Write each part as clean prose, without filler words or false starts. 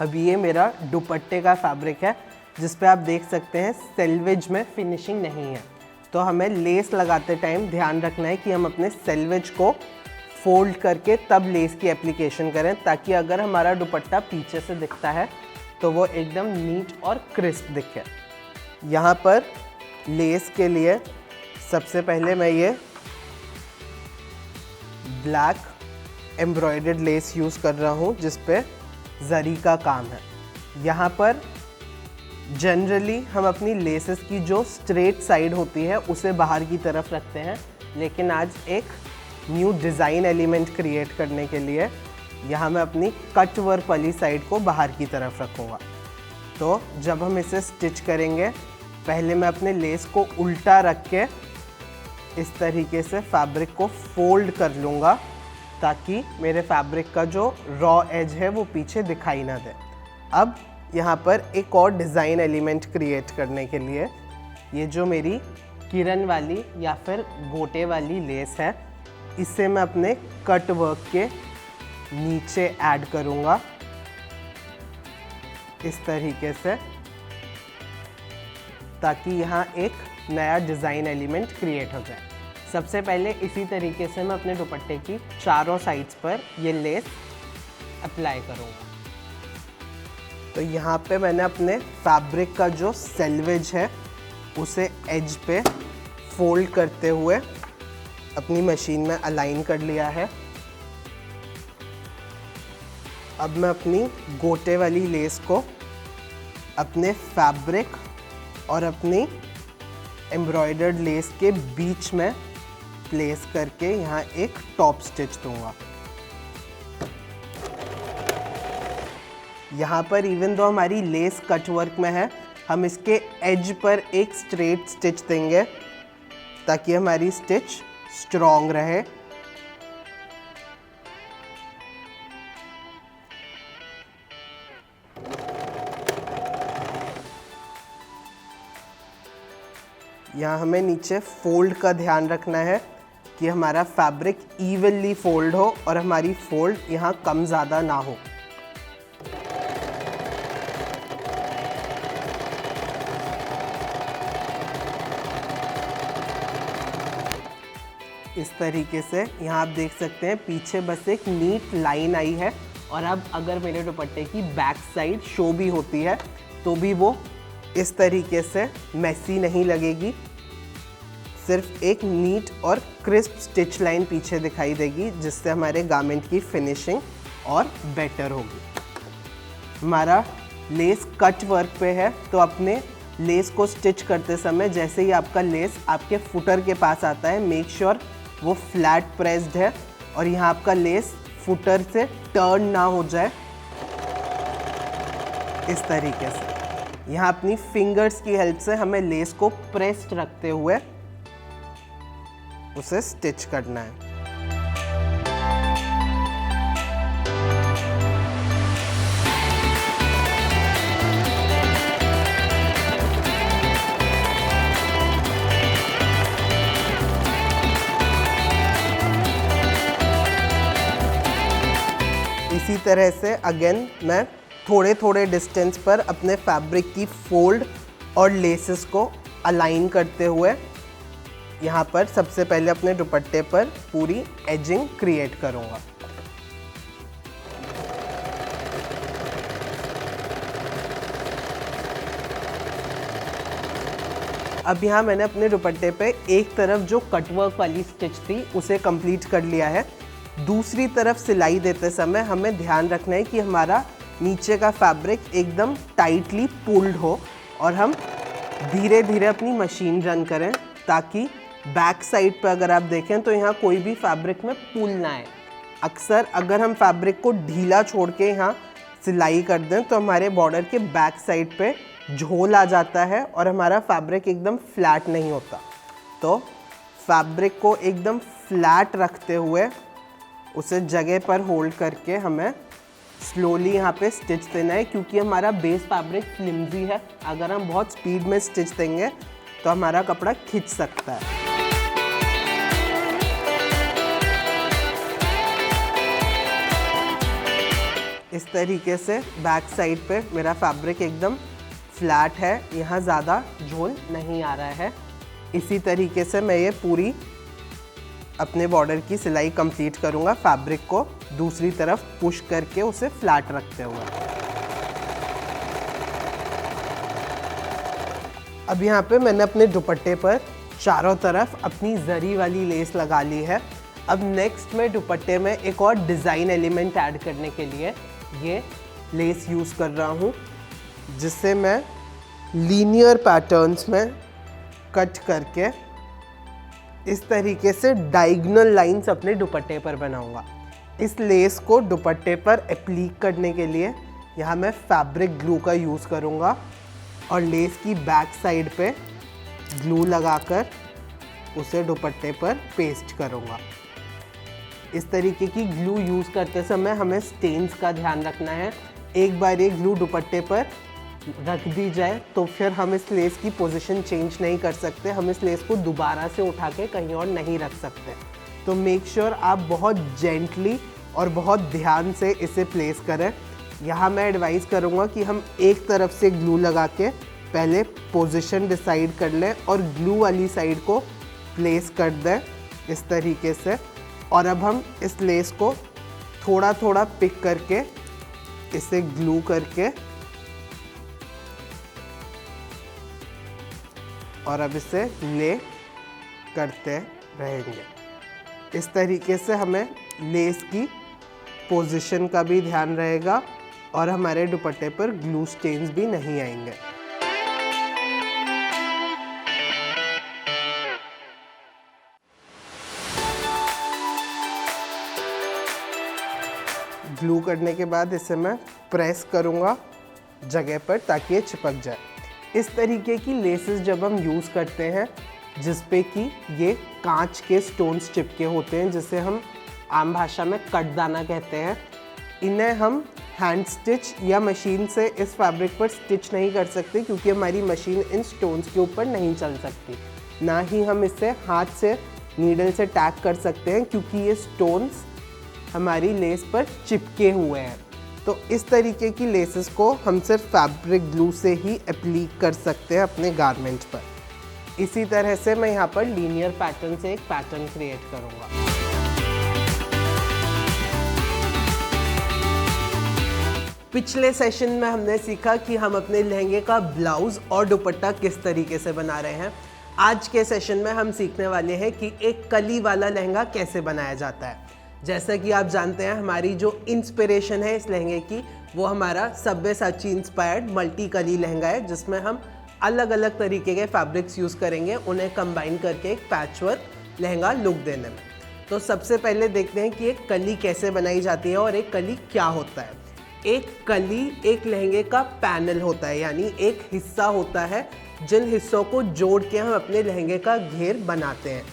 अब ये मेरा दुपट्टे का फैब्रिक है जिस पे आप देख सकते हैं सेल्वेज में फिनिशिंग नहीं है। तो हमें लेस लगाते टाइम ध्यान रखना है कि हम अपने सेल्वेज को फोल्ड करके तब लेस की एप्लीकेशन करें, ताकि अगर हमारा दुपट्टा पीछे से दिखता है तो वो एकदम नीट और क्रिस्प दिखे। यहाँ पर लेस के लिए सबसे पहले मैं ये ब्लैक एम्ब्रॉयडर्ड लेस यूज़ कर रहा हूँ जिस पे जरी का काम है। यहाँ पर जनरली हम अपनी लेसेस की जो स्ट्रेट साइड होती है उसे बाहर की तरफ रखते हैं, लेकिन आज एक न्यू डिज़ाइन एलिमेंट क्रिएट करने के लिए यहाँ मैं अपनी कट वर्क वाली साइड को बाहर की तरफ रखूँगा। तो जब हम इसे स्टिच करेंगे, पहले मैं अपने लेस को उल्टा रख के इस तरीके से फैब्रिक को फोल्ड कर लूँगा, ताकि मेरे फैब्रिक का जो रॉ एज है वो पीछे दिखाई ना दे। अब यहाँ पर एक और डिज़ाइन एलिमेंट क्रिएट करने के लिए ये जो मेरी किरण वाली या फिर गोटे वाली लेस है, इसे मैं अपने कट वर्क के नीचे ऐड करूँगा इस तरीके से, ताकि यहाँ एक नया डिज़ाइन एलिमेंट क्रिएट हो जाए। सबसे पहले इसी तरीके से मैं अपने दुपट्टे की चारों साइड्स पर ये लेस अप्लाई करूँगा। तो यहाँ पे मैंने अपने फैब्रिक का जो सेल्वेज है उसे एज पे फोल्ड करते हुए अपनी मशीन में अलाइन कर लिया है। अब मैं अपनी गोटे वाली लेस को अपने फैब्रिक और अपनी एम्ब्रॉयडर्ड लेस के बीच में प्लेस करके यहाँ एक टॉप स्टिच दूंगा। यहाँ पर इवन दो हमारी लेस कट वर्क में है, हम इसके एज पर एक स्ट्रेट स्टिच देंगे ताकि हमारी स्टिच स्ट्रॉन्ग रहे। यहाँ हमें नीचे फोल्ड का ध्यान रखना है कि हमारा फैब्रिक इवनली फोल्ड हो और हमारी फोल्ड यहाँ कम ज़्यादा ना हो। इस तरीके से यहाँ आप देख सकते हैं पीछे बस एक नीट लाइन आई है, और अब अगर मेरे दुपट्टे की बैक साइड शो भी होती है तो भी वो इस तरीके से मेसी नहीं लगेगी, सिर्फ एक नीट और क्रिस्प स्टिच लाइन पीछे दिखाई देगी, जिससे हमारे गारमेंट की फिनिशिंग और बेटर होगी। हमारा लेस कट वर्क पे है, तो अपने लेस को स्टिच करते समय जैसे ही आपका लेस आपके फुटर के पास आता है, मेक श्योर वो फ्लैट प्रेस्ड है और यहाँ आपका लेस फुटर से टर्न ना हो जाए। इस तरीके से यहाँ अपनी फिंगर्स की हेल्प से हमें लेस को प्रेस्ड रखते हुए उसे स्टिच करना है। इसी तरह से अगेन मैं थोड़े थोड़े डिस्टेंस पर अपने फैब्रिक की फोल्ड और लेसेस को अलाइन करते हुए यहाँ पर सबसे पहले अपने दुपट्टे पर पूरी एजिंग क्रिएट करूँगा। अब यहाँ मैंने अपने दुपट्टे पे एक तरफ जो कटवर्क वाली स्टिच थी उसे कंप्लीट कर लिया है। दूसरी तरफ सिलाई देते समय हमें ध्यान रखना है कि हमारा नीचे का फैब्रिक एकदम टाइटली पुल्ड हो और हम धीरे धीरे अपनी मशीन रन करें, ताकि बैक साइड पर अगर आप देखें तो यहाँ कोई भी फैब्रिक में पुल ना आए। अक्सर अगर हम फैब्रिक को ढीला छोड़ के यहाँ सिलाई कर दें तो हमारे बॉर्डर के बैक साइड पे झोल आ जाता है और हमारा फैब्रिक एकदम फ्लैट नहीं होता। तो फैब्रिक को एकदम फ्लैट रखते हुए उसे जगह पर होल्ड करके हमें स्लोली यहाँ पे स्टिच देना है, क्योंकि हमारा बेस फैब्रिक फ्लिम्जी है। अगर हम बहुत स्पीड में स्टिच देंगे तो हमारा कपड़ा खिंच सकता है। इस तरीके से बैक साइड पे मेरा फैब्रिक एकदम फ्लैट है, यहाँ ज़्यादा झोल नहीं आ रहा है। इसी तरीके से मैं ये पूरी अपने बॉर्डर की सिलाई कंप्लीट करूँगा, फैब्रिक को दूसरी तरफ पुश करके उसे फ्लैट रखते हुए। अब यहाँ पे मैंने अपने दुपट्टे पर चारों तरफ अपनी जरी वाली लेस लगा ली है। अब नेक्स्ट मैं दुपट्टे में एक और डिज़ाइन एलिमेंट ऐड करने के लिए ये लेस यूज़ कर रहा हूँ, जिससे मैं लीनियर पैटर्न्स में कट करके इस तरीके से डायगोनल लाइंस अपने दुपट्टे पर बनाऊंगा। इस लेस को दुपट्टे पर एप्लीक करने के लिए यहाँ मैं फैब्रिक ग्लू का यूज़ करूँगा और लेस की बैक साइड पे ग्लू लगाकर उसे दुपट्टे पर पेस्ट करूँगा। इस तरीके की ग्लू यूज़ करते समय हमें स्टेन्स का ध्यान रखना है। एक बार ये ग्लू दुपट्टे पर रख दी जाए तो फिर हम इस लेस की पोजीशन चेंज नहीं कर सकते, हम इस लेस को दोबारा से उठा के कहीं और नहीं रख सकते। तो मेक श्योर आप बहुत जेंटली और बहुत ध्यान से इसे प्लेस करें। यहाँ मैं एडवाइस करूँगा कि हम एक तरफ से ग्लू लगा के पहले पोजीशन डिसाइड कर लें और ग्लू वाली साइड को प्लेस कर दें इस तरीके से। और अब हम इस लेस को थोड़ा थोड़ा पिक करके इसे ग्लू करके और अब इसे ले करते रहेंगे। इस तरीके से हमें लेस की पोजीशन का भी ध्यान रहेगा और हमारे दुपट्टे पर ग्लू स्टेन्स भी नहीं आएंगे। ग्लू करने के बाद इसे मैं प्रेस करूँगा जगह पर ताकि ये चिपक जाए। इस तरीके की लेसेस जब हम यूज़ करते हैं जिस पे कि ये कांच के स्टोन्स चिपके होते हैं, जिसे हम आम भाषा में कटदाना कहते हैं, इन्हें हम हैंड स्टिच या मशीन से इस फैब्रिक पर स्टिच नहीं कर सकते क्योंकि हमारी मशीन इन स्टोन्स के ऊपर नहीं चल सकती। ना ही हम इसे हाथ से नीडल से टैग कर सकते हैं क्योंकि ये स्टोन्स हमारी लेस पर चिपके हुए हैं। तो इस तरीके की लेसेस को हम सिर्फ फैब्रिक ग्लू से ही एप्लीक कर सकते हैं अपने गारमेंट पर। इसी तरह से मैं यहाँ पर लीनियर पैटर्न से एक पैटर्न क्रिएट करूँगा। पिछले सेशन में हमने सीखा कि हम अपने लहंगे का ब्लाउज और दुपट्टा किस तरीके से बना रहे हैं। आज के सेशन में हम सीखने वाले हैं कि एक कली वाला लहंगा कैसे बनाया जाता है। जैसा कि आप जानते हैं हमारी जो इंस्पिरेशन है इस लहंगे की वो हमारा सब्यसाची इंस्पायर्ड मल्टी कली लहंगा है, जिसमें हम अलग अलग तरीके के फैब्रिक्स यूज़ करेंगे उन्हें कंबाइन करके एक पैचवर्क लहंगा लुक देने में। तो सबसे पहले देखते हैं कि एक कली कैसे बनाई जाती है और एक कली क्या होता है। एक कली एक लहंगे का पैनल होता है, यानी एक हिस्सा होता है जिन हिस्सों को जोड़ के हम अपने लहंगे का घेर बनाते हैं।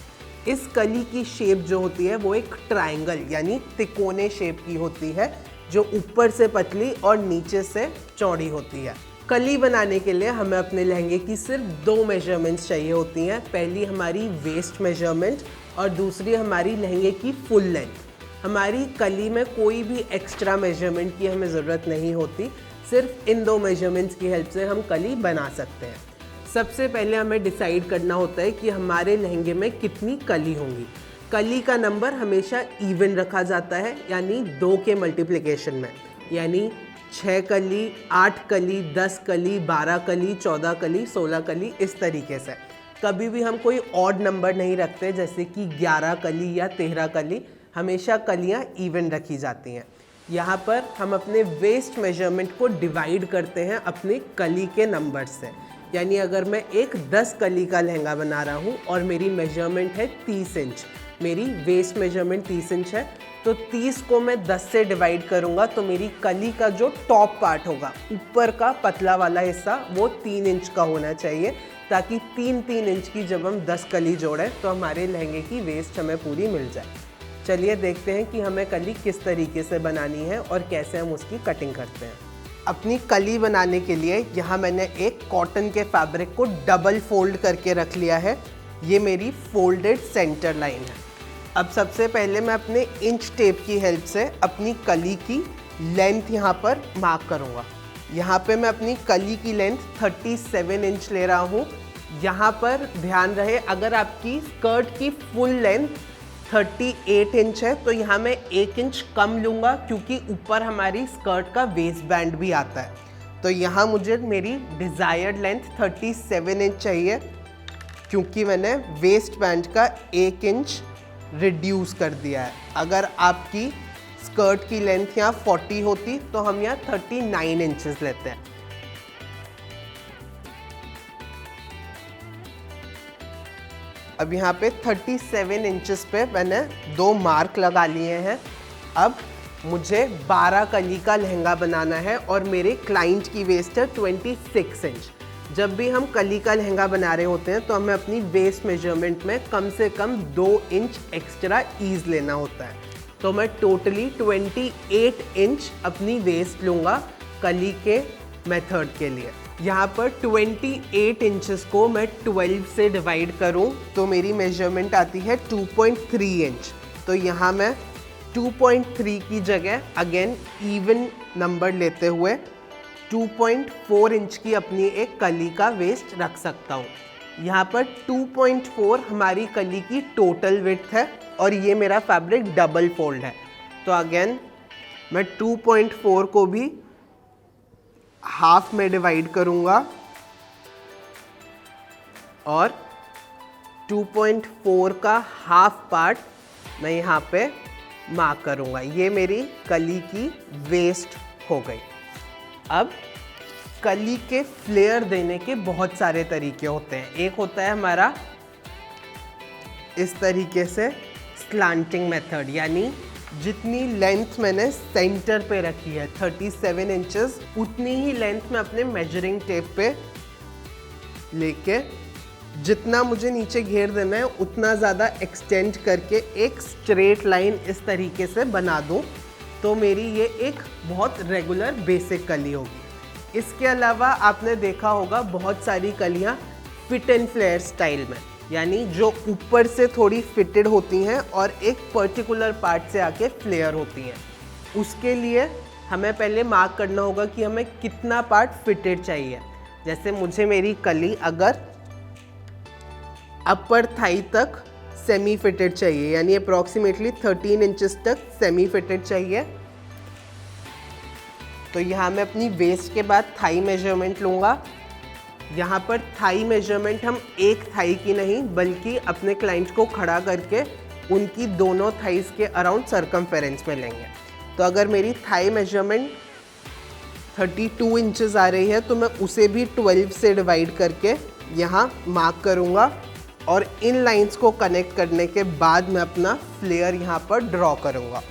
इस कली की शेप जो होती है वो एक ट्रायंगल यानी तिकोने शेप की होती है, जो ऊपर से पतली और नीचे से चौड़ी होती है। कली बनाने के लिए हमें अपने लहंगे की सिर्फ 2 मेजरमेंट्स चाहिए होती हैं। पहली हमारी वेस्ट मेजरमेंट और दूसरी हमारी लहंगे की फुल लेंथ। हमारी कली में कोई भी एक्स्ट्रा मेजरमेंट की हमें ज़रूरत नहीं होती, सिर्फ इन 2 मेजरमेंट्स की हेल्प से हम कली बना सकते हैं। सबसे पहले हमें डिसाइड करना होता है कि हमारे लहंगे में कितनी कली होंगी। कली का नंबर हमेशा इवन रखा जाता है, यानी 2 के मल्टीप्लिकेशन में, यानी 6 कली, 8 कली, 10 कली, 12 कली, 14 कली, 16 कली, इस तरीके से। कभी भी हम कोई ऑड नंबर नहीं रखते जैसे कि 11 कली या 13 कली, हमेशा कलियाँ इवन रखी जाती हैं। यहाँ पर हम अपने वेस्ट मेजरमेंट को डिवाइड करते हैं अपनी कली के नंबर से, यानी अगर मैं एक 10 कली का लहंगा बना रहा हूँ और मेरी मेजरमेंट है 30 इंच, मेरी वेस्ट मेजरमेंट 30 इंच है, तो 30 को मैं 10 से डिवाइड करूँगा तो मेरी कली का जो टॉप पार्ट होगा, ऊपर का पतला वाला हिस्सा, वो 3 इंच का होना चाहिए, ताकि 3-3 इंच की जब हम 10 कली जोड़ें तो हमारे लहंगे की वेस्ट हमें पूरी मिल जाए। चलिए देखते हैं कि हमें कली किस तरीके से बनानी है और कैसे हम उसकी कटिंग करते हैं। अपनी कली बनाने के लिए यहाँ मैंने एक कॉटन के फैब्रिक को डबल फोल्ड करके रख लिया है। ये मेरी फोल्डेड सेंटर लाइन है। अब सबसे पहले मैं अपने इंच टेप की हेल्प से अपनी कली की लेंथ यहाँ पर मार्क करूँगा। यहाँ पे मैं अपनी कली की लेंथ 37 इंच ले रहा हूँ। यहाँ पर ध्यान रहे, अगर आपकी स्कर्ट की फुल लेंथ 38 इंच है तो यहाँ मैं 1 इंच कम लूँगा, क्योंकि ऊपर हमारी स्कर्ट का वेस्ट बैंड भी आता है। तो यहाँ मुझे मेरी डिज़ायर्ड लेंथ 37 इंच चाहिए, क्योंकि मैंने वेस्ट बैंड का 1 इंच रिड्यूस कर दिया है। अगर आपकी स्कर्ट की लेंथ यहाँ 40 होती तो हम यहाँ 39 इंचेस लेते हैं। अब यहाँ पे 37 इंचेस पे मैंने 2 मार्क लगा लिए हैं। अब मुझे 12 कली का लहंगा बनाना है और मेरे क्लाइंट की वेस्ट है 26 इंच। जब भी हम कली का लहंगा बना रहे होते हैं तो हमें अपनी वेस्ट मेजरमेंट में कम से कम 2 इंच एक्स्ट्रा ईज लेना होता है। तो मैं टोटली 28 इंच अपनी वेस्ट लूँगा कली के मेथड के लिए। यहाँ पर 28 इंचेस को मैं 12 से डिवाइड करूँ तो मेरी मेजरमेंट आती है 2.3 इंच। तो यहाँ मैं 2.3 की जगह अगेन इवन नंबर लेते हुए 2.4 इंच की अपनी एक कली का वेस्ट रख सकता हूँ। यहाँ पर 2.4 हमारी कली की टोटल विड्थ है और ये मेरा फैब्रिक डबल फोल्ड है। तो अगेन मैं 2.4 को भी हाफ में डिवाइड करूँगा और 2.4 का हाफ पार्ट मैं यहाँ पे मार्क करूँगा। ये मेरी कली की वेस्ट हो गई। अब कली के फ्लेयर देने के बहुत सारे तरीके होते हैं। एक होता है हमारा इस तरीके से स्लांटिंग मेथड, यानी जितनी लेंथ मैंने सेंटर पे रखी है 37 इंचेस, उतनी ही लेंथ मैं अपने मेजरिंग टेप पे लेके जितना मुझे नीचे घेर देना है उतना ज़्यादा एक्सटेंड करके एक स्ट्रेट लाइन इस तरीके से बना दूं, तो मेरी ये एक बहुत रेगुलर बेसिक कली होगी। इसके अलावा आपने देखा होगा बहुत सारी कलियाँ फिट एंड फ्लेयर स्टाइल में, यानी जो ऊपर से थोड़ी फिटेड होती हैं और एक पर्टिकुलर पार्ट से आके फ्लेयर होती हैं। उसके लिए हमें पहले मार्क करना होगा कि हमें कितना पार्ट फिटेड चाहिए। जैसे मुझे मेरी कली अगर अपर थाई तक सेमी फिटेड चाहिए, यानी अप्रॉक्सीमेटली 13 इंचेस तक सेमी फिटेड चाहिए, तो यहाँ मैं अपनी वेस्ट के बाद थाई मेजरमेंट लूँगा। यहाँ पर थाई मेजरमेंट हम एक थाई की नहीं बल्कि अपने क्लाइंट को खड़ा करके उनकी दोनों थाइस के अराउंड सरकमफेरेंस में लेंगे। तो अगर मेरी थाई मेजरमेंट 32 इंचेस आ रही है तो मैं उसे भी 12 से डिवाइड करके यहाँ मार्क करूँगा और इन लाइंस को कनेक्ट करने के बाद मैं अपना फ्लेयर यहाँ पर ड्रॉ करूँगा।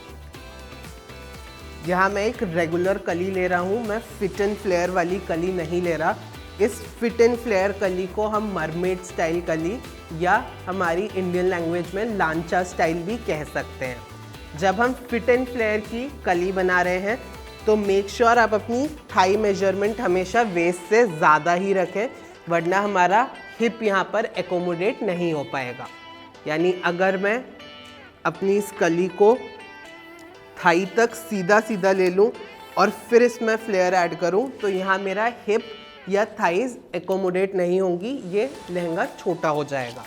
यहाँ मैं एक रेगुलर कली ले रहा हूँ, मैं फिट एंड फ्लेयर वाली कली नहीं ले रहा। इस फिट एंड फ्लेयर कली को हम मरमेड स्टाइल कली या हमारी इंडियन लैंग्वेज में लांचा स्टाइल भी कह सकते हैं। जब हम फिट एंड फ्लेयर की कली बना रहे हैं तो मेक श्योर आप अपनी थाई मेजरमेंट हमेशा वेस्ट से ज़्यादा ही रखें, वरना हमारा हिप यहाँ पर एकोमोडेट नहीं हो पाएगा। यानी अगर मैं अपनी इस कली को थाई तक सीधा सीधा ले लूँ और फिर इसमें फ्लेयर ऐड करूँ तो यहाँ मेरा हिप या थाइज एकोमोडेट नहीं होंगी, ये लहंगा छोटा हो जाएगा।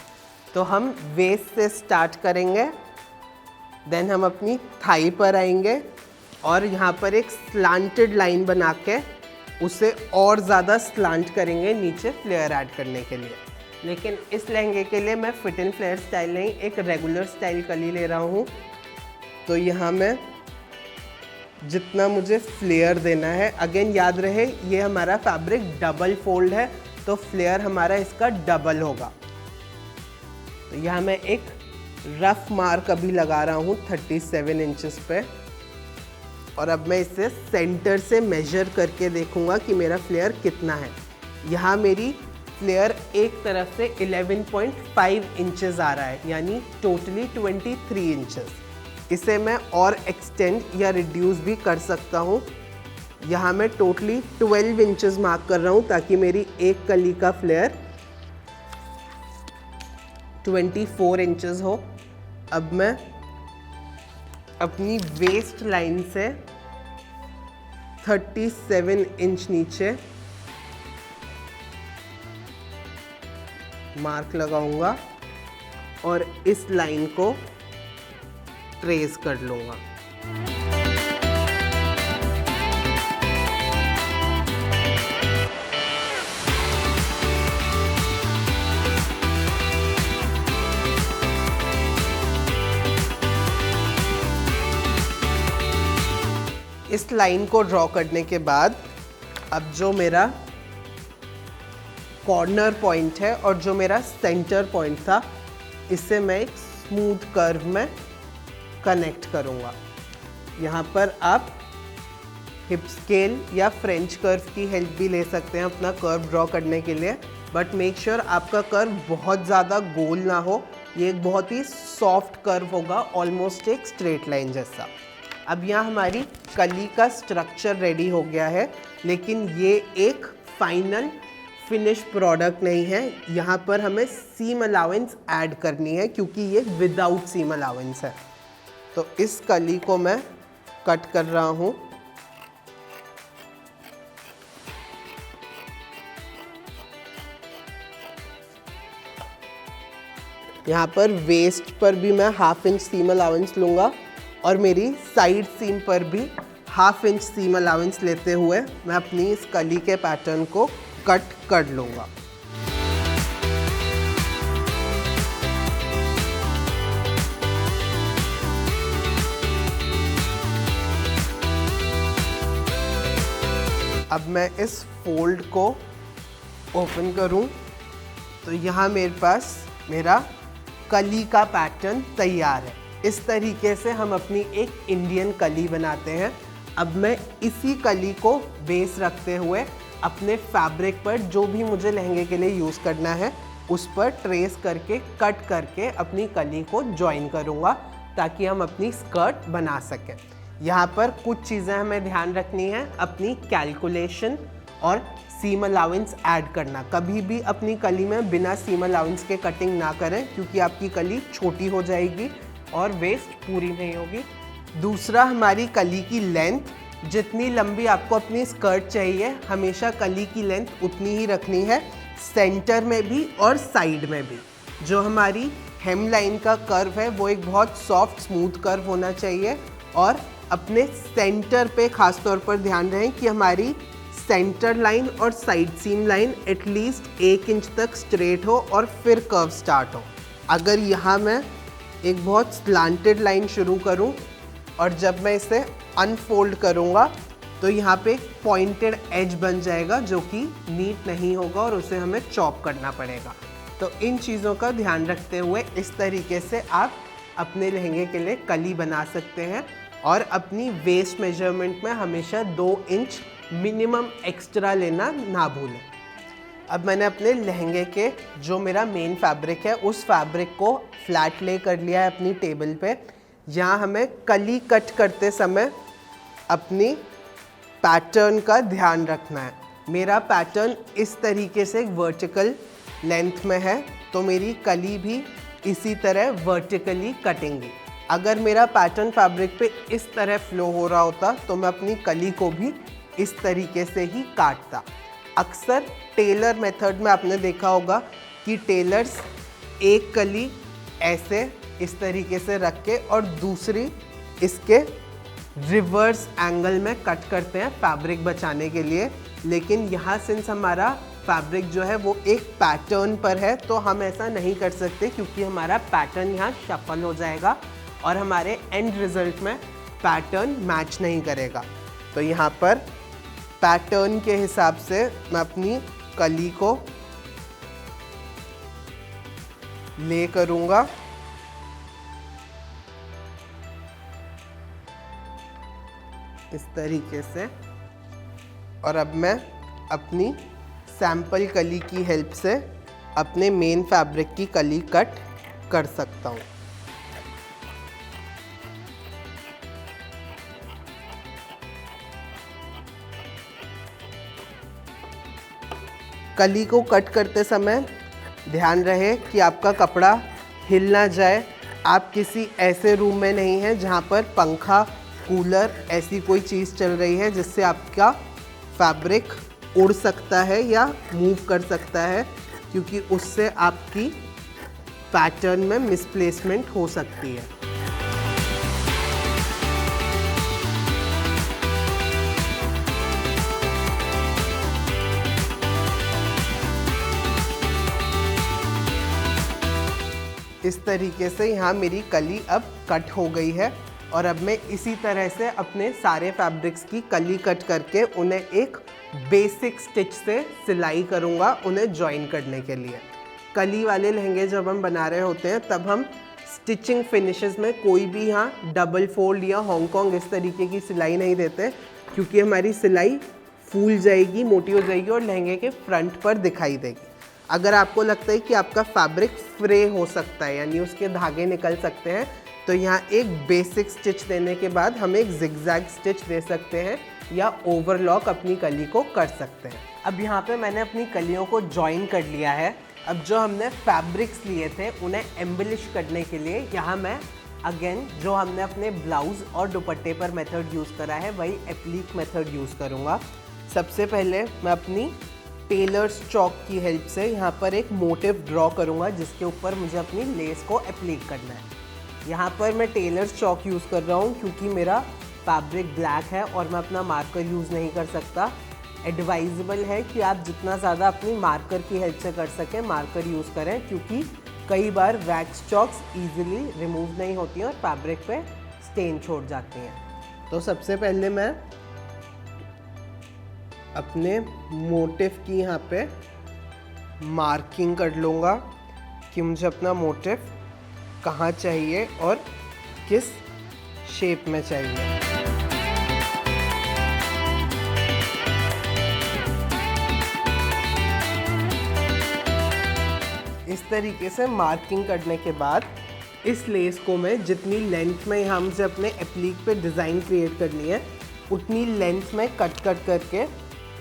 तो हम वेस्ट से स्टार्ट करेंगे, देन हम अपनी थाई पर आएंगे और यहाँ पर एक स्लांटेड लाइन बना के उसे और ज़्यादा स्लांट करेंगे नीचे फ्लेयर ऐड करने के लिए। लेकिन इस लहंगे के लिए मैं फिट एंड फ्लेयर स्टाइल नहीं, एक रेगुलर स्टाइल कली ले रहा हूँ। तो यहाँ मैं जितना मुझे फ्लेयर देना है, अगेन याद रहे ये हमारा फैब्रिक डबल फोल्ड है तो फ्लेयर हमारा इसका डबल होगा। तो यहाँ मैं एक रफ मार्क अभी लगा रहा हूँ 37 इंचेस पे और अब मैं इसे सेंटर से मेजर करके देखूँगा कि मेरा फ्लेयर कितना है। यहाँ मेरी फ्लेयर एक तरफ से 11.5 इंचेस आ रहा है, यानी टोटली 23 इंचेस। इसे मैं और एक्सटेंड या रिड्यूस भी कर सकता हूँ। यहाँ मैं टोटली 12 इंचेस मार्क कर रहा हूँ ताकि मेरी एक कली का फ्लेयर 24 इंचेस हो। अब मैं अपनी वेस्ट लाइन से 37 इंच नीचे मार्क लगाऊंगा और इस लाइन को ट्रेस कर लूँगा। इस लाइन को ड्रॉ करने के बाद अब जो मेरा कॉर्नर पॉइंट है और जो मेरा सेंटर पॉइंट था, इससे मैं एक स्मूथ कर्व में कनेक्ट करूँगा। यहाँ पर आप हिप स्केल या फ्रेंच कर्व की हेल्प भी ले सकते हैं अपना कर्व ड्रॉ करने के लिए, बट मेक श्योर आपका कर्व बहुत ज़्यादा गोल ना हो। ये एक बहुत ही सॉफ्ट कर्व होगा, ऑलमोस्ट एक स्ट्रेट लाइन जैसा। अब यहाँ हमारी कली का स्ट्रक्चर रेडी हो गया है, लेकिन ये एक फाइनल फिनिश प्रोडक्ट नहीं है। यहाँ पर हमें सीम अलाउंस ऐड करनी है क्योंकि ये विदाउट सीम अलाउंस है। तो इस कली को मैं कट कर रहा हूँ। यहाँ पर वेस्ट पर भी मैं 1/2 इंच सीम अलाउंस लूँगा और मेरी साइड सीम पर भी 1/2 इंच सीम अलाउंस लेते हुए मैं अपनी इस कली के पैटर्न को कट कर लूँगा। अब मैं इस फोल्ड को ओपन करूँ तो यहाँ मेरे पास मेरा कली का पैटर्न तैयार है। इस तरीके से हम अपनी एक इंडियन कली बनाते हैं। अब मैं इसी कली को बेस रखते हुए अपने फैब्रिक पर जो भी मुझे लहंगे के लिए यूज़ करना है उस पर ट्रेस करके कट करके अपनी कली को जॉइन करूँगा ताकि हम अपनी स्कर्ट बना सकें। यहाँ पर कुछ चीज़ें हमें ध्यान रखनी है, अपनी कैलकुलेशन और सीम अलाउंस ऐड करना। कभी भी अपनी कली में बिना सीम अलाउंस के कटिंग ना करें क्योंकि आपकी कली छोटी हो जाएगी और वेस्ट पूरी नहीं होगी। दूसरा, हमारी कली की लेंथ, जितनी लंबी आपको अपनी स्कर्ट चाहिए हमेशा कली की लेंथ उतनी ही रखनी है, सेंटर में भी और साइड में भी। जो हमारी हेम लाइन का कर्व है वो एक बहुत सॉफ्ट स्मूथ कर्व होना चाहिए और अपने सेंटर पे खास तौर पर ध्यान रहे कि हमारी सेंटर लाइन और side seam line at least 1 inch तक स्ट्रेट हो और फिर कर्व स्टार्ट हो। अगर यहाँ मैं एक बहुत स्लांटेड लाइन शुरू करूँ और जब मैं इसे अनफोल्ड करूँगा तो यहाँ पे पॉइंटेड एज बन जाएगा जो कि नीट नहीं होगा और उसे हमें चॉप करना पड़ेगा। तो इन चीज़ों का ध्यान रखते हुए इस तरीके से आप अपने लहंगे के लिए कली बना सकते हैं और अपनी वेस्ट मेजरमेंट में हमेशा 2 इंच मिनिमम एक्स्ट्रा लेना ना भूलें। अब मैंने अपने लहंगे के जो मेरा मेन फैब्रिक है उस फैब्रिक को फ्लैट ले कर लिया है अपनी टेबल पे। यहाँ हमें कली कट करते समय अपनी पैटर्न का ध्यान रखना है। मेरा पैटर्न इस तरीके से वर्टिकल लेंथ में है तो मेरी कली भी इसी तरह वर्टिकली कटेंगी। अगर मेरा पैटर्न फैब्रिक पे इस तरह फ्लो हो रहा होता तो मैं अपनी कली को भी इस तरीके से ही काटता। अक्सर टेलर मेथड में आपने देखा होगा कि टेलर्स एक कली ऐसे इस तरीके से रख के और दूसरी इसके रिवर्स एंगल में कट करते हैं फैब्रिक बचाने के लिए। लेकिन यहाँ सिंस हमारा फैब्रिक जो है वो एक पैटर्न पर है तो हम ऐसा नहीं कर सकते क्योंकि हमारा पैटर्न यहाँ शफल हो जाएगा और हमारे एंड रिजल्ट में पैटर्न मैच नहीं करेगा। तो यहाँ पर पैटर्न के हिसाब से मैं अपनी कली को ले करूँगा। इस तरीके से। और अब मैं अपनी सैंपल कली की हेल्प से अपने मेन फैब्रिक की कली कट कर सकता हूँ। कली को कट करते समय ध्यान रहे कि आपका कपड़ा हिल ना जाए। आप किसी ऐसे रूम में नहीं हैं जहाँ पर पंखा कूलर ऐसी कोई चीज़ चल रही है जिससे आपका फैब्रिक उड़ सकता है या मूव कर सकता है, क्योंकि उससे आपकी पैटर्न में मिसप्लेसमेंट हो सकती है। इस तरीके से यहाँ मेरी कली अब कट हो गई है और अब मैं इसी तरह से अपने सारे फैब्रिक्स की कली कट करके उन्हें एक बेसिक स्टिच से सिलाई करूँगा उन्हें जॉइन करने के लिए। कली वाले लहंगे जब हम बना रहे होते हैं तब हम स्टिचिंग फिनिशेस में कोई भी यहाँ डबल फोल्ड या हांगकांग इस तरीके की सिलाई नहीं देते, क्योंकि हमारी सिलाई फूल जाएगी, मोटी हो जाएगी और लहंगे के फ्रंट पर दिखाई देगी। अगर आपको लगता है कि आपका फैब्रिक फ्रे हो सकता है यानी उसके धागे निकल सकते हैं, तो यहाँ एक बेसिक स्टिच देने के बाद हम एक जिगजैग स्टिच दे सकते हैं या ओवरलॉक अपनी कली को कर सकते हैं। अब यहाँ पे मैंने अपनी कलियों को जॉइन कर लिया है। अब जो हमने फैब्रिक्स लिए थे उन्हें एम्बलिश करने के लिए यहाँ मैं अगेन जो हमने अपने ब्लाउज और दुपट्टे पर मेथड यूज़ करा है वही एप्लीक मेथड यूज़ करूँगा। सबसे पहले मैं अपनी टेलर्स चॉक की हेल्प से यहाँ पर एक मोटिव ड्रॉ करूँगा जिसके ऊपर मुझे अपनी लेस को एप्लीक करना है। यहाँ पर मैं टेलर्स चॉक यूज़ कर रहा हूँ क्योंकि मेरा फैब्रिक ब्लैक है और मैं अपना मार्कर यूज़ नहीं कर सकता। एडवाइजेबल है कि आप जितना ज़्यादा अपनी मार्कर की हेल्प से कर सकें मार्कर यूज़ करें, क्योंकि कई बार वैक्स चॉक्स ईजिली रिमूव नहीं होती हैं और फैब्रिक पे स्टेन छोड़ जाती हैं। तो सबसे पहले मैं अपने मोटिव की यहाँ पे मार्किंग कर लूँगा कि मुझे अपना मोटिव कहाँ चाहिए और किस शेप में चाहिए। इस तरीके से मार्किंग करने के बाद इस लेस को मैं जितनी लेंथ में यहाँ मुझे अपने एप्लीक पे डिज़ाइन क्रिएट करनी है उतनी लेंथ में कट करके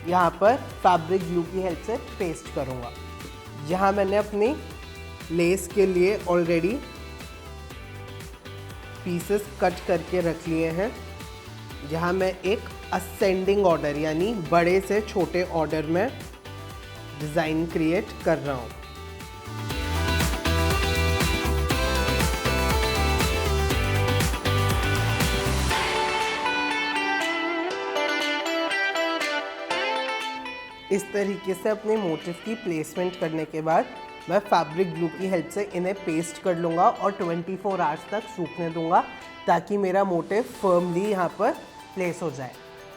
यहाँ पर फैब्रिक ग्लू की हेल्प से पेस्ट करूँगा। यहाँ मैंने अपनी लेस के लिए ऑलरेडी पीसेस कट करके रख लिए हैं। यहाँ मैं एक असेंडिंग ऑर्डर यानी बड़े से छोटे ऑर्डर में डिज़ाइन क्रिएट कर रहा हूँ। इस तरीके से अपने मोटिव की प्लेसमेंट करने के बाद मैं फैब्रिक ग्लू की हेल्प से इन्हें पेस्ट कर लूँगा और 24 आवर्स तक सूखने दूँगा ताकि मेरा मोटिव फर्मली यहाँ पर प्लेस हो जाए।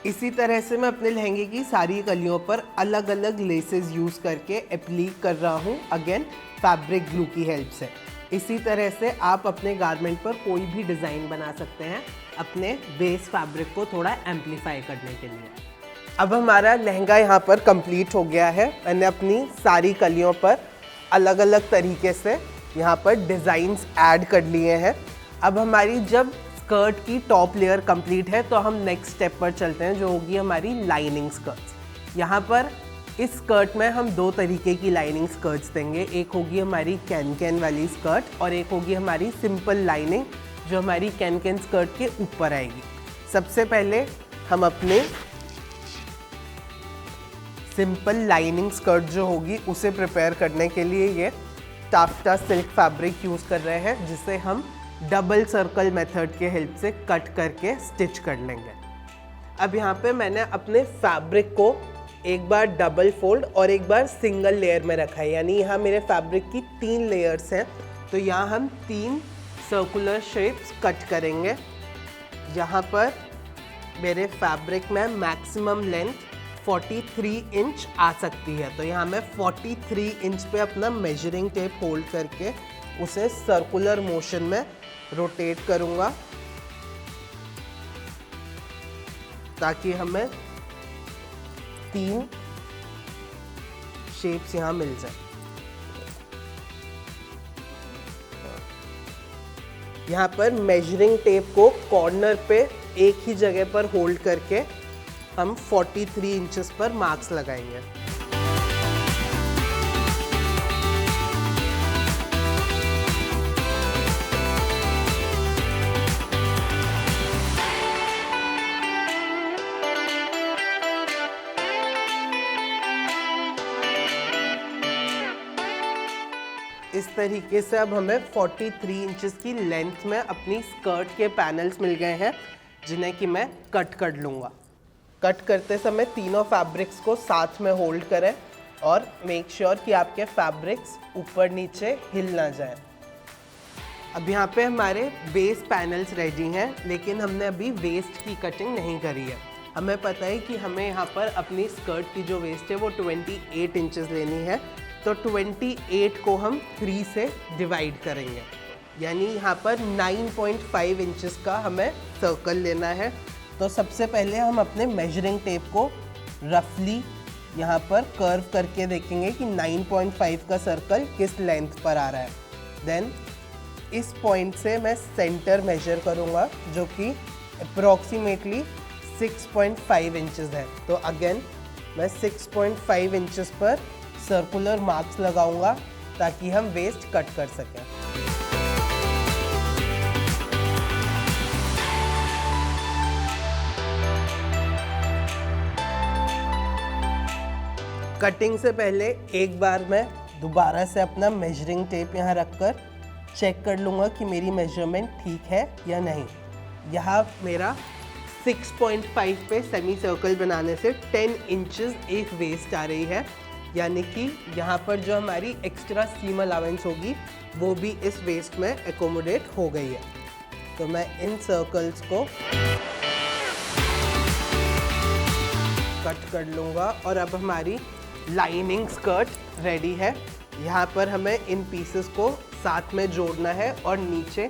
इसी तरह से मैं अपने लहंगे की सारी कलियों पर अलग अलग लेसेस यूज़ करके एप्लीक कर रहा हूँ अगेन फैब्रिक ग्लू की हेल्प से। इसी तरह से आप अपने गारमेंट पर कोई भी डिज़ाइन बना सकते हैं अपने बेस फैब्रिक को थोड़ा एम्पलीफाई करने के लिए। अब हमारा लहंगा यहाँ पर कंप्लीट हो गया है। मैंने अपनी सारी कलियों पर अलग अलग तरीके से यहाँ पर डिज़ाइंस ऐड कर लिए हैं। अब हमारी जब स्कर्ट की टॉप लेयर कंप्लीट है तो हम नेक्स्ट स्टेप पर चलते हैं जो होगी हमारी लाइनिंग स्कर्ट्स। यहाँ पर इस स्कर्ट में हम दो तरीके की लाइनिंग स्कर्ट्स देंगे। एक होगी हमारी कैन वाली स्कर्ट और एक होगी हमारी सिंपल लाइनिंग जो हमारी कैन स्कर्ट के ऊपर आएगी। सबसे पहले हम अपने सिंपल लाइनिंग स्कर्ट जो होगी उसे प्रिपेयर करने के लिए ये टाफ्टा सिल्क फैब्रिक यूज़ कर रहे हैं, जिसे हम डबल सर्कल मेथड के हेल्प से कट करके स्टिच कर लेंगे। अब यहाँ पे मैंने अपने फैब्रिक को एक बार डबल फोल्ड और एक बार सिंगल लेयर में रखा है, यानी यहाँ मेरे फैब्रिक की 3 लेयर्स हैं। तो यहाँ हम 3 सर्कुलर शेप्स कट करेंगे। यहाँ पर मेरे फैब्रिक में मैक्सिमम लेंथ 43 इंच आ सकती है, तो यहाँ मैं 43 इंच पे अपना मेजरिंग टेप होल्ड करके उसे सर्कुलर मोशन में रोटेट करूँगा ताकि हमें 3 शेप्स यहाँ मिल जाए। यहाँ पर मेजरिंग टेप को कॉर्नर पे एक ही जगह पर होल्ड करके हम 43 इंचेस पर मार्क्स लगाएंगे। इस तरीके से अब हमें 43 इंचेस की लेंथ में अपनी स्कर्ट के पैनल्स मिल गए हैं, जिन्हें कि मैं कट कर लूँगा। कट करते समय तीनों फैब्रिक्स को साथ में होल्ड करें और मेक श्योर कि आपके फैब्रिक्स ऊपर नीचे हिल ना जाए। अब यहाँ पे हमारे बेस पैनल्स रेडी हैं, लेकिन हमने अभी वेस्ट की कटिंग नहीं करी है। हमें पता है कि हमें यहाँ पर अपनी स्कर्ट की जो वेस्ट है वो 28 इंचेस लेनी है, तो 28 को हम 3 से डिवाइड करेंगे, यानी यहाँ पर 9.5 इंचेस का हमें सर्कल लेना है। तो सबसे पहले हम अपने मेजरिंग टेप को रफली यहाँ पर कर्व करके देखेंगे कि 9.5 का सर्कल किस लेंथ पर आ रहा है। देन इस पॉइंट से मैं सेंटर मेजर करूँगा, जो कि अप्रॉक्सीमेटली 6.5 इंचेस है। तो अगेन मैं 6.5 इंचेस पर सर्कुलर मार्क्स लगाऊंगा ताकि हम वेस्ट कट कर सकें। कटिंग से पहले एक बार मैं दोबारा से अपना मेजरिंग टेप यहाँ रखकर चेक कर लूँगा कि मेरी मेजरमेंट ठीक है या नहीं। यहाँ मेरा 6.5 पे सेमी सर्कल बनाने से 10 इंचेस एक वेस्ट आ रही है, यानी कि यहाँ पर जो हमारी एक्स्ट्रा सीम अलाउंस होगी वो भी इस वेस्ट में एकोमोडेट हो गई है। तो मैं इन सर्कल्स को कट कर लूँगा और अब हमारी लाइनिंग स्कर्ट रेडी है। यहाँ पर हमें इन पीसेस को साथ में जोड़ना है और नीचे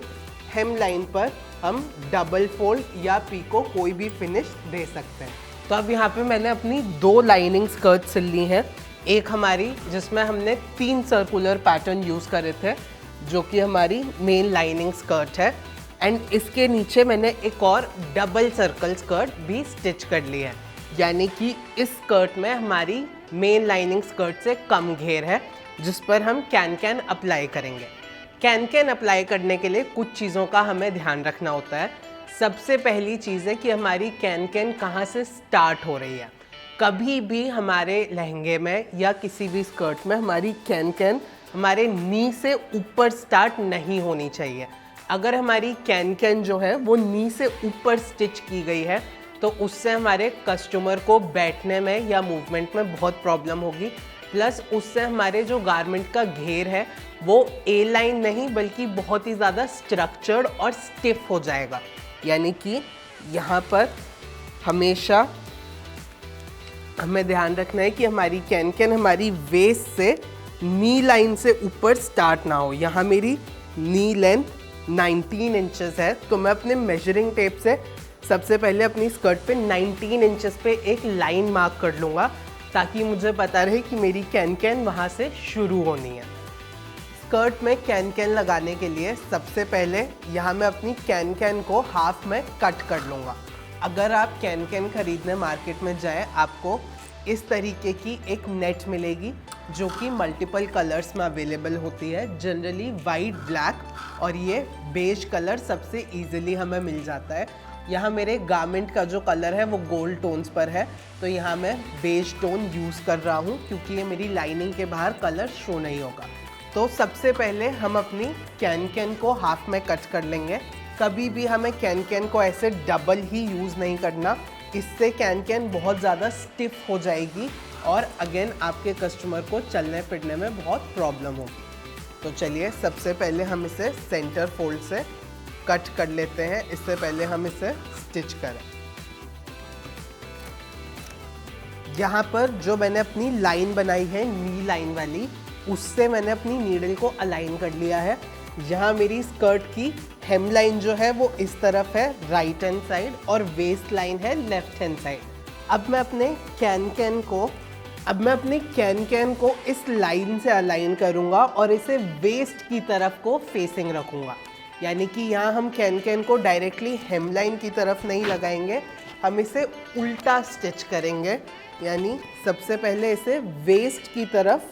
हेम लाइन पर हम डबल फोल्ड या पीको कोई भी फिनिश दे सकते हैं। तो अब यहाँ पे मैंने अपनी 2 लाइनिंग स्कर्ट सिल ली हैं। एक हमारी जिसमें हमने 3 सर्कुलर पैटर्न यूज़ करे थे, जो कि हमारी मेन लाइनिंग स्कर्ट है, एंड इसके नीचे मैंने एक और डबल सर्कल स्कर्ट भी स्टिच कर ली है, यानी कि इस स्कर्ट में हमारी मेन लाइनिंग स्कर्ट से कम घेर है, जिस पर हम कैन अप्लाई करेंगे। कैन अप्लाई करने के लिए कुछ चीज़ों का हमें ध्यान रखना होता है। सबसे पहली चीज़ है कि हमारी कैन कहाँ से स्टार्ट हो रही है। कभी भी हमारे लहंगे में या किसी भी स्कर्ट में हमारी कैन हमारे नी से ऊपर स्टार्ट नहीं होनी चाहिए। अगर हमारी कैन जो है वो नी से ऊपर स्टिच की गई है तो उससे हमारे कस्टमर को बैठने में या मूवमेंट में बहुत प्रॉब्लम होगी, प्लस उससे हमारे जो गारमेंट का घेर है वो ए लाइन नहीं बल्कि बहुत ही ज़्यादा स्ट्रक्चर्ड और स्टिफ हो जाएगा। यानी कि यहाँ पर हमेशा हमें ध्यान रखना है कि हमारी कैन हमारी वेस्ट से नी लाइन से ऊपर स्टार्ट ना हो। यहाँ मेरी नी लेंथ 19 इंचेस है, तो मैं अपने मेजरिंग टेप से सबसे पहले अपनी स्कर्ट पे 19 इंचेस पे एक लाइन मार्क कर लूँगा, ताकि मुझे पता रहे कि मेरी कैन वहाँ से शुरू होनी है। स्कर्ट में कैन लगाने के लिए सबसे पहले यहाँ मैं अपनी कैन को हाफ में कट कर लूँगा। अगर आप कैन खरीदने मार्केट में जाए, आपको इस तरीके की एक नेट मिलेगी जो कि मल्टीपल कलर्स में अवेलेबल होती है, जनरली वाइट, ब्लैक और ये बेज कलर सबसे ईजिली हमें मिल जाता है। यहाँ मेरे गारमेंट का जो कलर है वो गोल्ड टोन्स पर है, तो यहाँ मैं बेज टोन यूज़ कर रहा हूँ क्योंकि ये मेरी लाइनिंग के बाहर कलर शो नहीं होगा। तो सबसे पहले हम अपनी कैन को हाफ में कट कर लेंगे। कभी भी हमें कैन को ऐसे डबल ही यूज़ नहीं करना, इससे कैन बहुत ज़्यादा स्टिफ हो जाएगी और अगेन आपके कस्टमर को चलने फिरने में बहुत प्रॉब्लम होगी। तो चलिए सबसे पहले हम इसे सेंटर फोल्ड से कट कर लेते हैं, इससे पहले हम इसे स्टिच करें। यहाँ पर जो मैंने अपनी लाइन बनाई है नी लाइन वाली, उससे मैंने अपनी नीडल को अलाइन कर लिया है। यहाँ मेरी स्कर्ट की हेम लाइन जो है वो इस तरफ है राइट हैंड साइड और वेस्ट लाइन है लेफ्ट हैंड साइड। अब मैं अपने कैन को इस लाइन से अलाइन करूँगा और इसे वेस्ट की तरफ को फेसिंग रखूँगा। यानी कि यहाँ हम कैन को डायरेक्टली हेम लाइन की तरफ नहीं लगाएंगे, हम इसे उल्टा स्टिच करेंगे। यानी सबसे पहले इसे वेस्ट की तरफ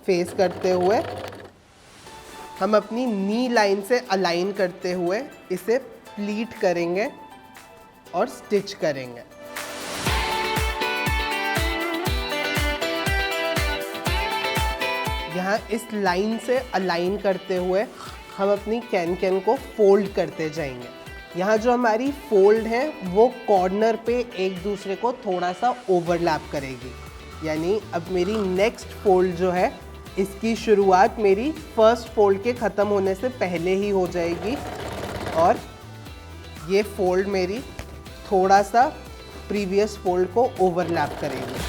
फेस करते हुए हम अपनी नी लाइन से अलाइन करते हुए इसे प्लीट करेंगे और स्टिच करेंगे। यहाँ यहाँ इस लाइन से अलाइन करते हुए हम अपनी कैन को फोल्ड करते जाएंगे। यहाँ जो हमारी फोल्ड है वो कॉर्नर पे एक दूसरे को थोड़ा सा ओवरलैप करेगी, यानी अब मेरी नेक्स्ट फोल्ड जो है इसकी शुरुआत मेरी फर्स्ट फोल्ड के ख़त्म होने से पहले ही हो जाएगी और ये फोल्ड मेरी थोड़ा सा प्रीवियस फोल्ड को ओवरलैप करेगी।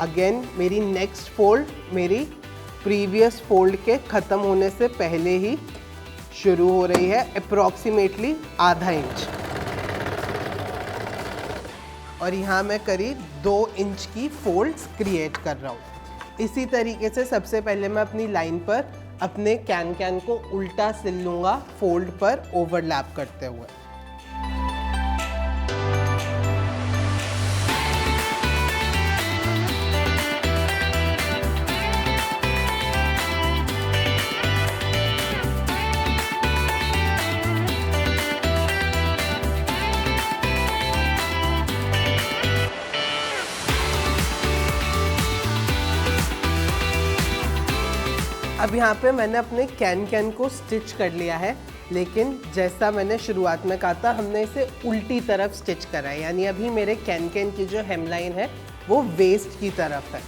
अगेन मेरी नेक्स्ट फोल्ड मेरी प्रीवियस फोल्ड के ख़त्म होने से पहले ही शुरू हो रही है, अप्रॉक्सीमेटली आधा इंच। और यहाँ मैं करीब 2 इंच की फोल्ड्स क्रिएट कर रहा हूँ। इसी तरीके से सबसे पहले मैं अपनी लाइन पर अपने कैन को उल्टा सिल लूँगा, फोल्ड पर ओवरलैप करते हुए। अब यहाँ पे मैंने अपने कैन को स्टिच कर लिया है, लेकिन जैसा मैंने शुरुआत में कहा था हमने इसे उल्टी तरफ स्टिच करा है, यानी अभी मेरे कैन की जो हेमलाइन है वो वेस्ट की तरफ है।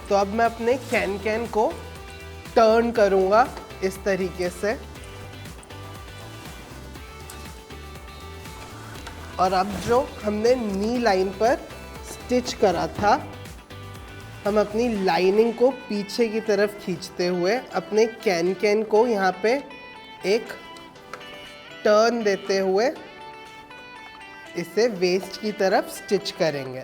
तो अब मैं अपने कैन को टर्न करूँगा इस तरीके से, और अब जो हमने नी लाइन पर स्टिच करा था हम अपनी लाइनिंग को पीछे की तरफ खींचते हुए अपने कैन को यहाँ पे एक टर्न देते हुए इसे वेस्ट की तरफ स्टिच करेंगे।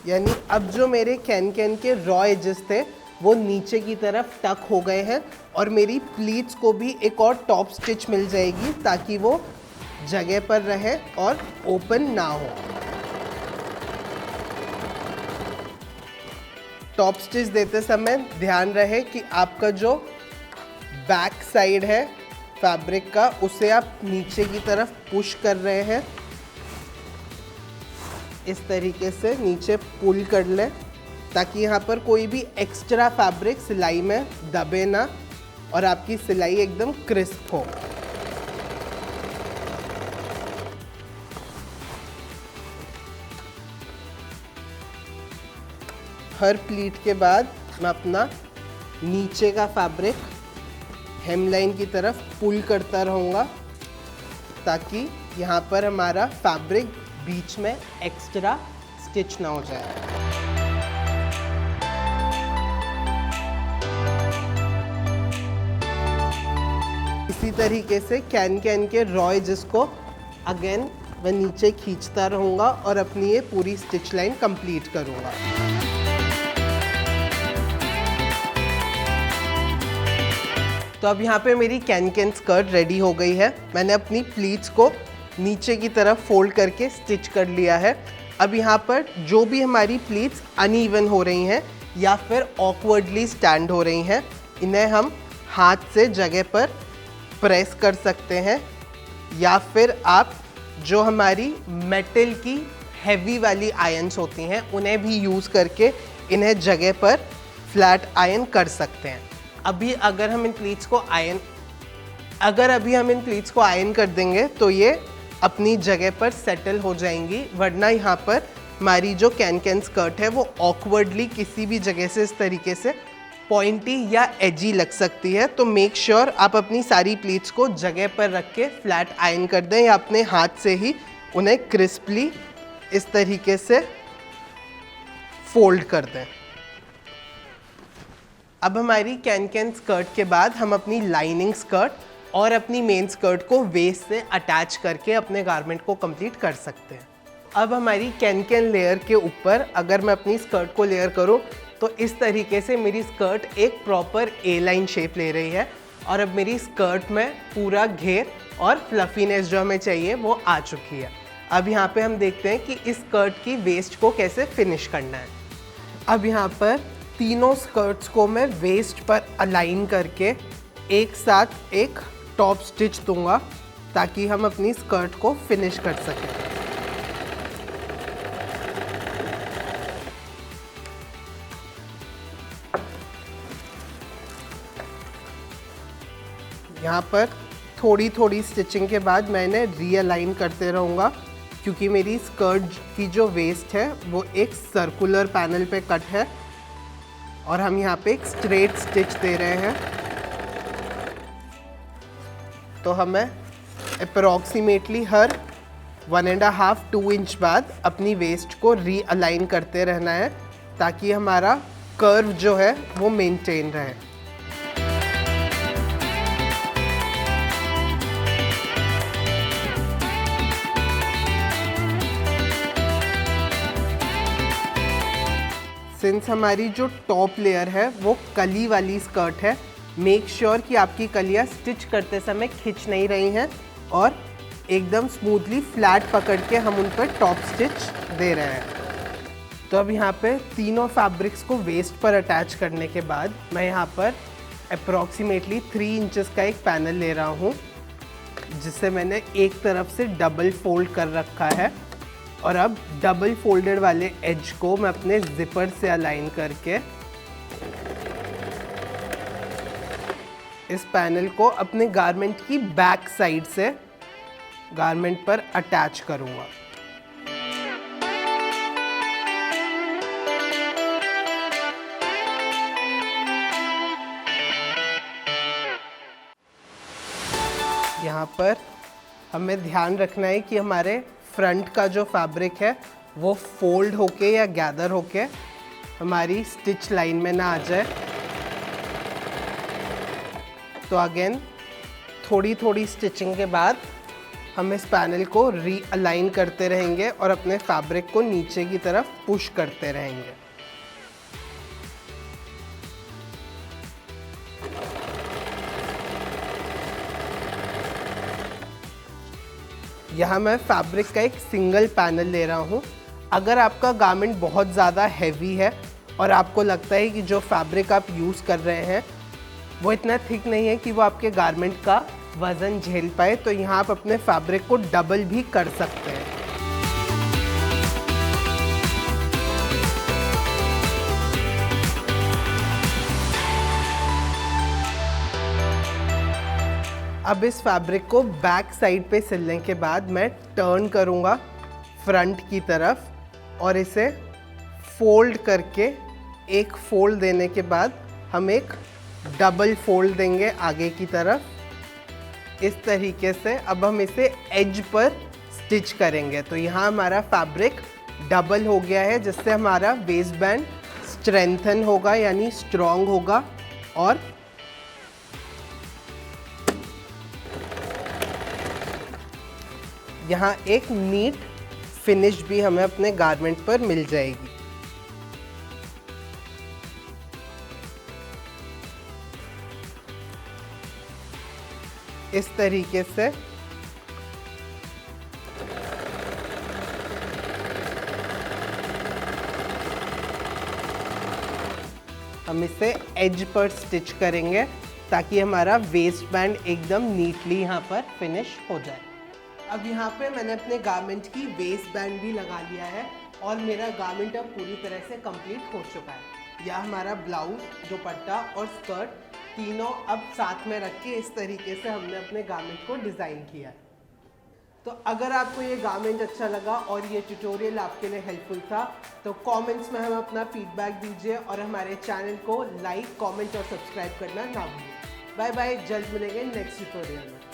यानी अब जो मेरे कैन के रॉ एजेस थे वो नीचे की तरफ टक हो गए हैं और मेरी प्लीट्स को भी एक और टॉप स्टिच मिल जाएगी ताकि वो जगह पर रहे और ओपन ना हो। टॉप स्टिच देते समय ध्यान रहे कि आपका जो बैक साइड है फैब्रिक का उसे आप नीचे की तरफ पुश कर रहे हैं, इस तरीके से नीचे पुल कर लें ताकि यहाँ पर कोई भी एक्स्ट्रा फैब्रिक सिलाई में दबे ना और आपकी सिलाई एकदम क्रिस्प हो। हर प्लीट के बाद मैं अपना नीचे का फैब्रिक हेमलाइन की तरफ पुल करता रहूँगा ताकि यहाँ पर हमारा फैब्रिक बीच में एक्स्ट्रा स्टिच ना हो जाए। इसी तरीके से कैन के रॉ एजेस को अगेन मैं नीचे खींचता रहूँगा और अपनी ये पूरी स्टिच लाइन कंप्लीट करूँगा। तो अब यहाँ पे मेरी कैन स्कर्ट रेडी हो गई है। मैंने अपनी प्लीट्स को नीचे की तरफ फोल्ड करके स्टिच कर लिया है। अब यहाँ पर जो भी हमारी प्लीट्स अनइवन हो रही हैं या फिर ऑकवर्डली स्टैंड हो रही हैं, इन्हें हम हाथ से जगह पर प्रेस कर सकते हैं या फिर आप जो हमारी मेटल की हैवी वाली आयरन्स होती हैं उन्हें भी यूज़ करके इन्हें जगह पर फ्लैट आयरन कर सकते हैं। अभी अगर हम इन प्लीट्स को आयरन कर देंगे तो ये अपनी जगह पर सेटल हो जाएंगी, वरना यहाँ पर हमारी जो कैन स्कर्ट है वो ऑकवर्डली किसी भी जगह से इस तरीके से पॉइंटी या एजी लग सकती है। तो मेक श्योर आप अपनी सारी प्लीट्स को जगह पर रख के फ्लैट आयरन कर दें या अपने हाथ से ही उन्हें क्रिस्पली इस तरीके से फोल्ड कर दें। अब हमारी कैन स्कर्ट के बाद हम अपनी लाइनिंग स्कर्ट और अपनी मेन स्कर्ट को वेस्ट से अटैच करके अपने गारमेंट को कंप्लीट कर सकते हैं। अब हमारी कैन लेयर के ऊपर अगर मैं अपनी स्कर्ट को लेयर करूं तो इस तरीके से मेरी स्कर्ट एक प्रॉपर ए लाइन शेप ले रही है और अब मेरी स्कर्ट में पूरा घेर और फ्लफीनेस जो हमें चाहिए वो आ चुकी है। अब यहाँ पे हम देखते हैं कि इस स्कर्ट की वेस्ट को कैसे फिनिश करना है। अब यहाँ पर तीनों स्कर्ट्स को मैं वेस्ट पर अलाइन करके एक साथ एक टॉप स्टिच दूंगा ताकि हम अपनी स्कर्ट को फिनिश कर सकें। यहाँ पर थोड़ी थोड़ी स्टिचिंग के बाद मैं इन्हें रीअलाइन करते रहूँगा, क्योंकि मेरी स्कर्ट की जो वेस्ट है वो एक सर्कुलर पैनल पे कट है और हम यहाँ पे एक स्ट्रेट स्टिच दे रहे हैं। तो हमें अप्रॉक्सीमेटली हर 1.5-2 इंच बाद अपनी वेस्ट को रीअलाइन करते रहना है, ताकि हमारा कर्व जो है वो मेंटेन रहे। सिंस हमारी जो टॉप लेयर है वो कली वाली स्कर्ट है, मेक श्योर कि आपकी कलियाँ स्टिच करते समय खिंच नहीं रही हैं और एकदम स्मूथली फ्लैट पकड़ के हम उन पर टॉप स्टिच दे रहे हैं। तो अब यहाँ पे तीनों फैब्रिक्स को वेस्ट पर अटैच करने के बाद मैं यहाँ पर अप्रॉक्सीमेटली 3 इंचेस का एक पैनल ले रहा हूँ, जिसे मैंने एक तरफ से डबल फोल्ड कर रखा है। और अब डबल फोल्डेड वाले एज को मैं अपने जिपर से अलाइन करके इस पैनल को अपने गारमेंट की बैक साइड से गारमेंट पर अटैच करूंगा। यहाँ पर हमें ध्यान रखना है कि हमारे फ्रंट का जो फैब्रिक है वो फोल्ड होके या गैदर होके हमारी स्टिच लाइन में ना आ जाए। तो अगेन थोड़ी थोड़ी स्टिचिंग के बाद हम इस पैनल को रीअलाइन करते रहेंगे और अपने फैब्रिक को नीचे की तरफ पुश करते रहेंगे। यहाँ मैं फैब्रिक का एक सिंगल पैनल ले रहा हूँ। अगर आपका गारमेंट बहुत ज़्यादा हैवी है और आपको लगता है कि जो फैब्रिक आप यूज़ कर रहे हैं वो इतना थिक नहीं है कि वो आपके गारमेंट का वज़न झेल पाए, तो यहाँ आप अपने फैब्रिक को डबल भी कर सकते हैं। अब इस फैब्रिक को बैक साइड पे सिलने के बाद मैं टर्न करूँगा फ्रंट की तरफ और इसे फोल्ड करके एक फोल्ड देने के बाद हम एक डबल फोल्ड देंगे आगे की तरफ। इस तरीके से अब हम इसे एज पर स्टिच करेंगे। तो यहाँ हमारा फैब्रिक डबल हो गया है, जिससे हमारा वेस्ट बैंड स्ट्रेंथन होगा यानी स्ट्रॉन्ग होगा और यहाँ एक नीट फिनिश भी हमें अपने गारमेंट पर मिल जाएगी। इस तरीके से हम इसे एज पर स्टिच करेंगे ताकि हमारा वेस्ट बैंड एकदम नीटली यहाँ पर फिनिश हो जाए। अब यहाँ पे मैंने अपने गारमेंट की वेस्ट बैंड भी लगा लिया है और मेरा गारमेंट अब पूरी तरह से कंप्लीट हो चुका है। यह हमारा ब्लाउज, दुपट्टा और स्कर्ट तीनों अब साथ में रख के इस तरीके से हमने अपने गारमेंट को डिज़ाइन किया है। तो अगर आपको ये गारमेंट अच्छा लगा और ये ट्यूटोरियल आपके लिए हेल्पफुल था तो कमेंट्स में हमें अपना फीडबैक दीजिए और हमारे चैनल को लाइक, कमेंट और सब्सक्राइब करना ना भूलिए। बाय बाय, जल्द मिलेंगे नेक्स्ट ट्यूटोरियल में।